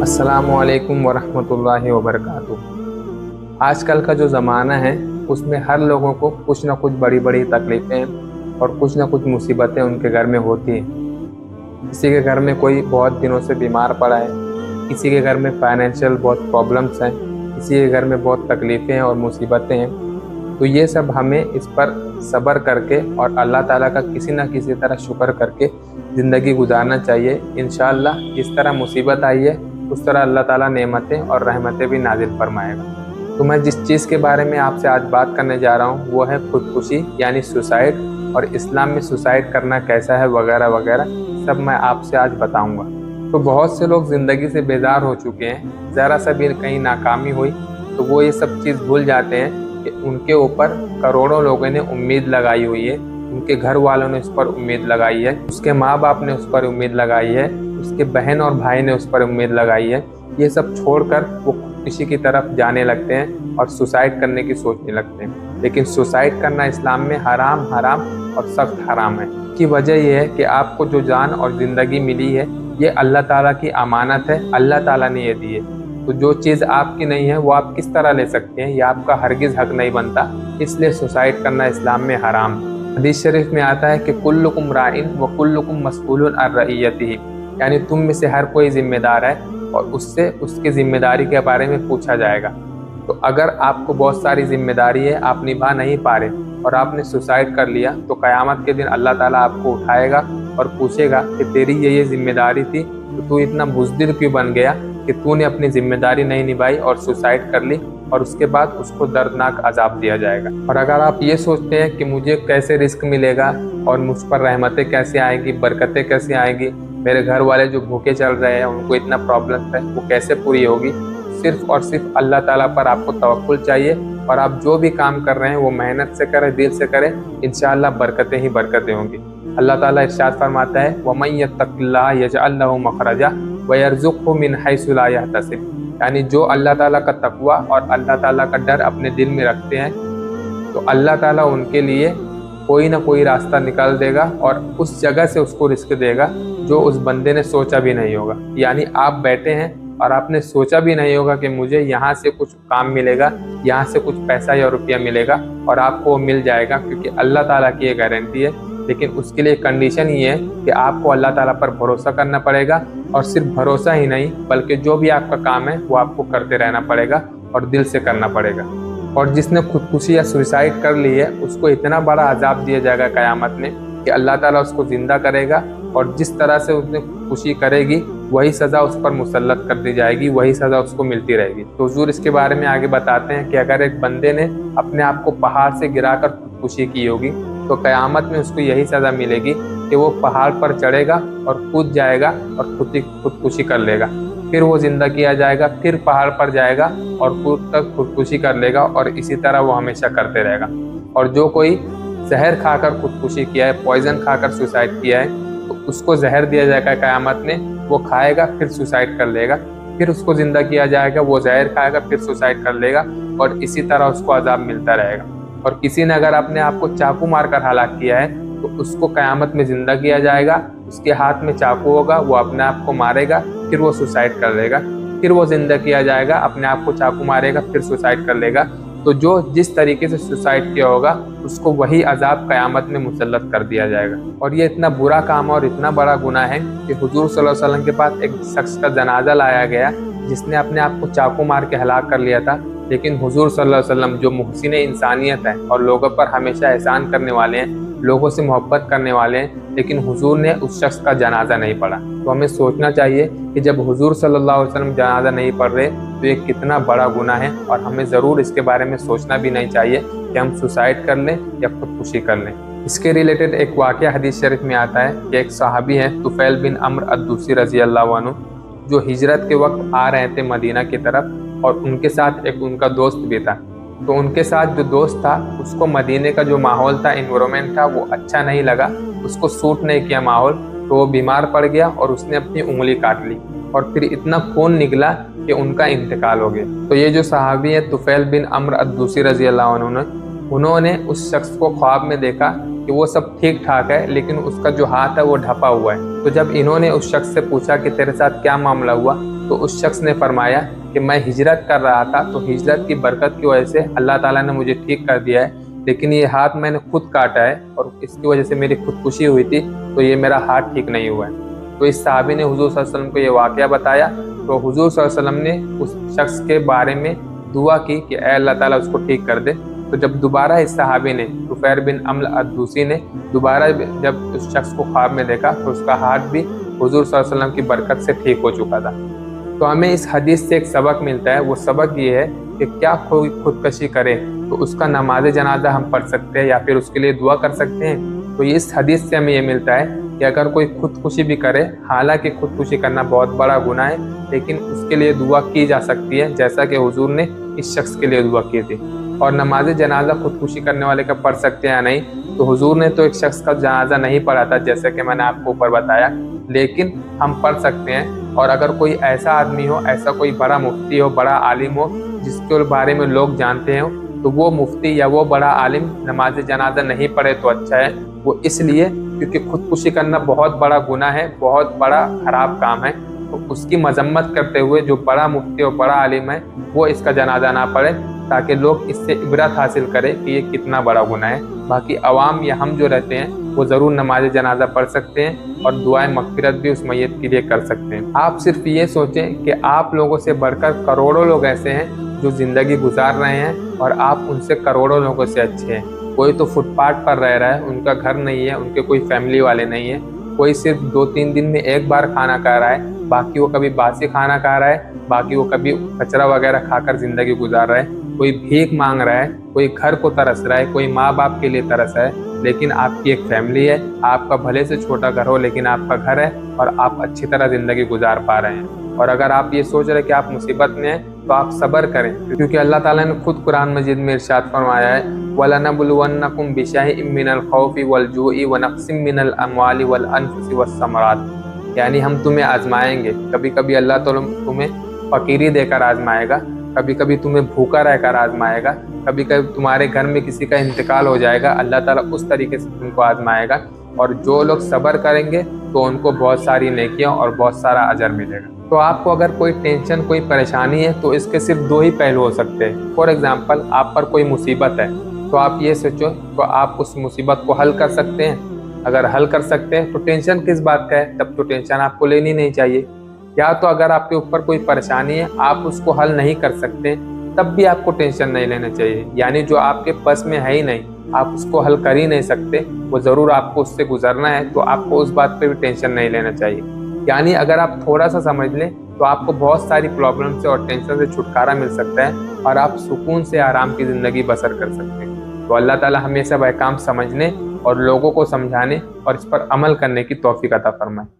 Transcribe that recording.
अस्सलामु अलैकुम वरहमतुल्लाहि वबरकातुह। आजकल का जो ज़माना है उसमें हर लोगों को कुछ ना कुछ बड़ी बड़ी तकलीफ़ें और कुछ ना कुछ मुसीबतें उनके घर में होती हैं। किसी के घर में कोई बहुत दिनों से बीमार पड़ा है, किसी के घर में फाइनेंशियल बहुत प्रॉब्लम्स हैं, किसी के घर में बहुत तकलीफ़ें और मुसीबतें हैं। तो ये सब हमें इस पर सब्र करके और अल्लाह ताला का किसी न किसी तरह शुक्र करके ज़िंदगी गुजारना चाहिए। इंशाअल्लाह जिस तरह मुसीबत आई है उस तरह अल्लाह ताला नेमतें और रहमतें भी नाजिल फरमाएगा। तो मैं जिस चीज़ के बारे में आपसे आज बात करने जा रहा हूँ वो है खुदकुशी यानी सुसाइड, और इस्लाम में सुसाइड करना कैसा है वगैरह वगैरह सब मैं आपसे आज बताऊँगा। तो बहुत से लोग ज़िंदगी से बेजार हो चुके हैं, ज़रा सा भी कहीं नाकामी हुई तो वो ये सब चीज़ भूल जाते हैं कि उनके ऊपर करोड़ों लोगों ने उम्मीद लगाई हुई है, उनके घर वालों ने उस पर उम्मीद लगाई है, उसके माँ बाप ने उस पर उम्मीद लगाई है, उसके बहन और भाई ने उस पर उम्मीद लगाई है। ये सब छोड़कर वो खुदकुशी की तरफ जाने लगते हैं और सुसाइड करने की सोचने लगते हैं। लेकिन सुसाइड करना इस्लाम में हराम और सख्त हराम है। की वजह यह है कि आपको जो जान और ज़िंदगी मिली है ये अल्लाह ताला की अमानत है, अल्लाह ताला ने ये दी है। तो जो चीज़ आपकी नहीं है वो आप किस तरह ले सकते हैं, यह आपका हरगिज़ हक नहीं बनता। इसलिए सुसाइड करना इस्लाम में हराम है। हदीस शरीफ में आता है कि कुल्लुकुम राइन व कुल्लुकुम मसऊलुन अन रइयतिही, यानी तुम में से हर कोई जिम्मेदार है और उससे उसकी जिम्मेदारी के बारे में पूछा जाएगा। तो अगर आपको बहुत सारी जिम्मेदारी है, आप निभा नहीं पा रहे और आपने सुसाइड कर लिया तो क़यामत के दिन अल्लाह ताला आपको उठाएगा और पूछेगा कि तेरी ये जिम्मेदारी थी तो तू इतना बुज़दिल क्यों बन गया कि तूने अपनी जिम्मेदारी नहीं निभाई और सुसाइड कर ली, और उसके बाद उसको दर्दनाक अजाब दिया जाएगा। और अगर आप ये सोचते हैं कि मुझे कैसे रिस्क मिलेगा और मुझ पर रहमतें कैसे आएंगी, बरकतें कैसे आएंगी, मेरे घर वाले जो भूखे चल रहे हैं उनको इतना प्रॉब्लम है वो कैसे पूरी होगी, सिर्फ और सिर्फ अल्लाह ताला पर आपको तवक्कुल चाहिए और आप जो भी काम कर रहे हैं वो मेहनत से करें, दिल से करें, इंशाअल्लाह बरकतें ही बरकतें होंगी। अल्लाह ताला इरशाद फरमाता है वमन यत्तक़िल्लाह यजअल लहू मखरजा व यरज़ुक़हु मिन हैसु ला यहतसिब, यानी जो अल्लाह ताला का तकवा और अल्लाह ताला का डर अपने दिल में रखते हैं तो अल्लाह ताला उनके लिए कोई ना कोई रास्ता निकाल देगा और उस जगह से उसको रिस्क देगा जो उस बंदे ने सोचा भी नहीं होगा। यानी आप बैठे हैं और आपने सोचा भी नहीं होगा कि मुझे यहाँ से कुछ काम मिलेगा, यहाँ से कुछ पैसा या रुपया मिलेगा, और आपको वो मिल जाएगा क्योंकि अल्लाह ताला की ये गारंटी है। लेकिन उसके लिए कंडीशन ये है कि आपको अल्लाह ताला पर भरोसा करना पड़ेगा, और सिर्फ भरोसा ही नहीं बल्कि जो भी आपका काम है वो आपको करते रहना पड़ेगा और दिल से करना पड़ेगा। और जिसने खुदकुशी या सुसाइड कर ली है उसको इतना बड़ा अजाब दिया जाएगा क़यामत में कि अल्लाह ताला उसको ज़िंदा करेगा और जिस तरह से उसने खुदकुशी करेगी वही सज़ा उस पर मुसल्लत कर दी जाएगी, वही सज़ा उसको मिलती रहेगी। तो हुजूर इसके बारे में आगे बताते हैं कि अगर एक बंदे ने अपने आप को पहाड़ से गिराकर खुदकुशी की होगी तो क़यामत में उसको यही सज़ा मिलेगी कि वो पहाड़ पर चढ़ेगा और कूद जाएगा और खुदकुशी कर लेगा। फिर वो ज़िंदा किया जाएगा, फिर पहाड़ पर जाएगा और कूद कर खुदकुशी कर लेगा, और इसी तरह वो हमेशा करते रहेगा। और जो कोई जहर खाकर खुदकुशी किया है, पॉइजन खाकर सुसाइड किया है, तो उसको जहर दिया जाएगा क़यामत में, वो खाएगा फिर सुसाइड कर लेगा, फिर उसको ज़िंदा किया जाएगा, वो जहर खाएगा फिर सुसाइड कर लेगा, और इसी तरह उसको अजाब मिलता रहेगा। और किसी ने अगर अपने आप को चाकू मारकर हलाक किया है तो उसको क़यामत में ज़िंदा किया जाएगा, उसके हाथ में चाकू होगा, वो अपने आप को मारेगा, फिर वो सुसाइड कर लेगा, फिर वो ज़िंदा किया जाएगा, अपने आप को चाकू मारेगा, फिर सुसाइड कर लेगा। तो जो जिस तरीके से सुसाइड किया होगा उसको वही अजाब क़यामत में मुसल्लत कर दिया जाएगा। और ये इतना बुरा काम और इतना बड़ा गुनाह है कि हुजूर सल्लल्लाहु अलैहि वसल्लम के पास एक शख्स का जनाजा लाया गया जिसने अपने आप को चाकू मार के हलाक कर लिया था। लेकिन हुजूर सल्लल्लाहु अलैहि वसल्लम जो मुहसिन इंसानियत है और लोगों पर हमेशा एहसान करने वाले हैं, लोगों से मोहब्बत करने वाले हैं, लेकिन हुजूर ने उस शख्स का जनाजा नहीं पढ़ा। तो हमें सोचना चाहिए कि जब हुजूर सल्लल्लाहु अलैहि वसल्लम जनाजा नहीं पढ़ रहे तो ये कितना बड़ा गुनाह है, और हमें ज़रूर इसके बारे में सोचना भी नहीं चाहिए कि हम सुसाइड कर लें या खुदकुशी कर लें। इसके रिलेटेड एक वाक़या हदीस शरीफ में आता है कि एक सहाबी हैं तुफ़ैल बिन अम्र अद-दूसी रज़ी अल्लाह अन्हु, जो हिजरत के वक्त आ रहे थे मदीना की तरफ, और उनके साथ एक उनका दोस्त भी था। तो उनके साथ जो दोस्त था उसको मदीने का जो माहौल था, एनवायरनमेंट था, वो अच्छा नहीं लगा, उसको सूट नहीं किया माहौल, तो वो बीमार पड़ गया और उसने अपनी उंगली काट ली और फिर इतना खून निकला कि उनका इंतकाल हो गया। तो ये जो सहाबी है तुफ़ैल बिन अम्र अद-दूसी रज़ी अल्लाह अन्हु, उन्होंने उस शख्स को ख्वाब में देखा कि वो सब ठीक ठाक है लेकिन उसका जो हाथ है वो ढपा हुआ है। तो जब इन्होंने उस शख्स से पूछा कि तेरे साथ क्या मामला हुआ, तो تو उस शख्स ने फरमाया कि मैं हिजरत कर रहा था, तो हिजरत की बरकत की वजह से अल्लाह ताला ने मुझे ठीक कर दिया है, लेकिन ये हाथ मैंने खुद काटा है और इसकी वजह से मेरी खुदकुशी हुई थी, तो ये मेरा हाथ ठीक नहीं हुआ है। तो इस सहाबी ने हुजूर सल्लल्लाहु अलैहि वसल्लम को ये वाक़या बताया, तो हुजूर सल्लल्लाहु अलैहि वसल्लम ने उस शख्स के बारे में दुआ की कि ऐ अल्लाह ताला उसको ठीक कर दे। तो जब दोबारा इस सहाबी ने, तुफैल बिन अम्र अद-दूसी ने दोबारा जब उस शख्स को ख्वाब में देखा, तो उसका हाथ भी हुजूर सल्लल्लाहु अलैहि वसल्लम की बरकत से ठीक हो चुका था। तो हमें इस हदीस से एक सबक मिलता है, वो सबक ये है कि क्या कोई खुदकशी करे तो उसका नमाज जनाजा हम पढ़ सकते हैं या फिर उसके लिए दुआ कर सकते हैं। तो इस हदीस से हमें ये मिलता है कि अगर कोई खुदकुशी भी करे, हालांकि खुदकुशी करना बहुत बड़ा गुनाह है, लेकिन उसके लिए दुआ की जा सकती है, जैसा कि हुजूर ने इस शख्स के लिए दुआ की थी। और नमाज जनाजा खुदकुशी करने वाले का पढ़ सकते हैं या नहीं, तो हुजूर ने तो एक शख्स का जनाजा नहीं पढ़ा था, जैसे कि मैंने आपको ऊपर बताया, लेकिन हम पढ़ सकते हैं। और अगर कोई ऐसा आदमी हो, ऐसा कोई बड़ा मुफ्ती हो, बड़ा आलिम हो, जिसके बारे में लोग जानते हैं, तो वो मुफ्ती या वो बड़ा आलिम नमाज जनाजा नहीं पढ़े तो अच्छा है। वो इसलिए क्योंकि खुदकुशी करना बहुत बड़ा गुनाह है, बहुत बड़ा खराब काम है। तो उसकी मजम्मत करते हुए जो बड़ा मुफ्ती और बड़ा आलिम है, वो इसका जनाजा ना पढ़े, ताकि लोग इससे इबरत हासिल करें कि ये कितना बड़ा गुनाह है। बाकी अवाम या हम जो रहते हैं वो ज़रूर नमाज जनाजा पढ़ सकते हैं और दुआए मग़फ़िरत भी उस मैयत के लिए कर सकते हैं। आप सिर्फ ये सोचें कि आप लोगों से बढ़कर करोड़ों लोग ऐसे हैं जो ज़िंदगी गुजार रहे हैं और आप उनसे करोड़ों लोगों से अच्छे हैं। कोई तो फुटपाथ पर रह रहा है, उनका घर नहीं है, उनके कोई फैमिली वाले नहीं है, कोई सिर्फ 2-3 दिन में एक बार खाना खा रहा है, बाकी वो कभी बासी खाना खा रहा है, बाकी वो कभी कचरा वगैरह खाकर ज़िंदगी गुजार रहा है, कोई भीख मांग रहा है, कोई घर को तरस रहा है, कोई माँ बाप के लिए तरस है। लेकिन आपकी एक फैमिली है, आपका भले से छोटा घर हो लेकिन आपका घर है और आप अच्छी तरह ज़िंदगी गुजार पा रहे हैं। और अगर आप ये सोच रहे हैं कि आप मुसीबत में हैं, तो आप सब्र करें, क्योंकि अल्लाह ताला ने खुद कुरान मजीद में इरशाद फरमाया है, वलनबलुवन्नकुम बिशैइन मिनल खौफि वल जुई व नक्सिम मिनल अमवालि वल अनफुसि वस्समरात, यानी हम तुम्हें आजमाएंगे। कभी कभी अल्लाह ताला तुम्हें फ़कीरी देकर आजमाएगा, कभी कभी तुम्हें भूखा रहकर आजमाएगा, कभी कभी तुम्हारे घर में किसी का इंतकाल हो जाएगा, अल्लाह ताला उस तरीके से तुमको आजमाएगा। और जो लोग सब्र करेंगे तो उनको बहुत सारी नेकियां और बहुत सारा अजर मिलेगा। तो आपको अगर कोई टेंशन, कोई परेशानी है, तो इसके सिर्फ 2 ही पहलू हो सकते हैं। फॉर एग्जाम्पल, आप पर कोई मुसीबत है, तो आप ये सोचो तो आप उस मुसीबत को हल कर सकते हैं। अगर हल कर सकते हैं तो टेंशन किस बात का है, तब तो टेंशन आपको लेनी नहीं चाहिए। या तो अगर आपके ऊपर कोई परेशानी है, आप उसको हल नहीं कर सकते, तब भी आपको टेंशन नहीं लेना चाहिए। यानी जो आपके बस में है ही नहीं, आप उसको हल कर ही नहीं सकते, वो ज़रूर आपको उससे गुजरना है, तो आपको उस बात पे भी टेंशन नहीं लेना चाहिए। यानी अगर आप थोड़ा सा समझ लें तो आपको बहुत सारी प्रॉब्लम से और टेंशन से छुटकारा मिल सकता है और आप सुकून से आराम की ज़िंदगी बसर कर सकते हैं। तो अल्लाह ताला हमें सब अहकाम समझने और लोगों को समझाने और इस पर अमल करने की तौफीक अता फरमाए।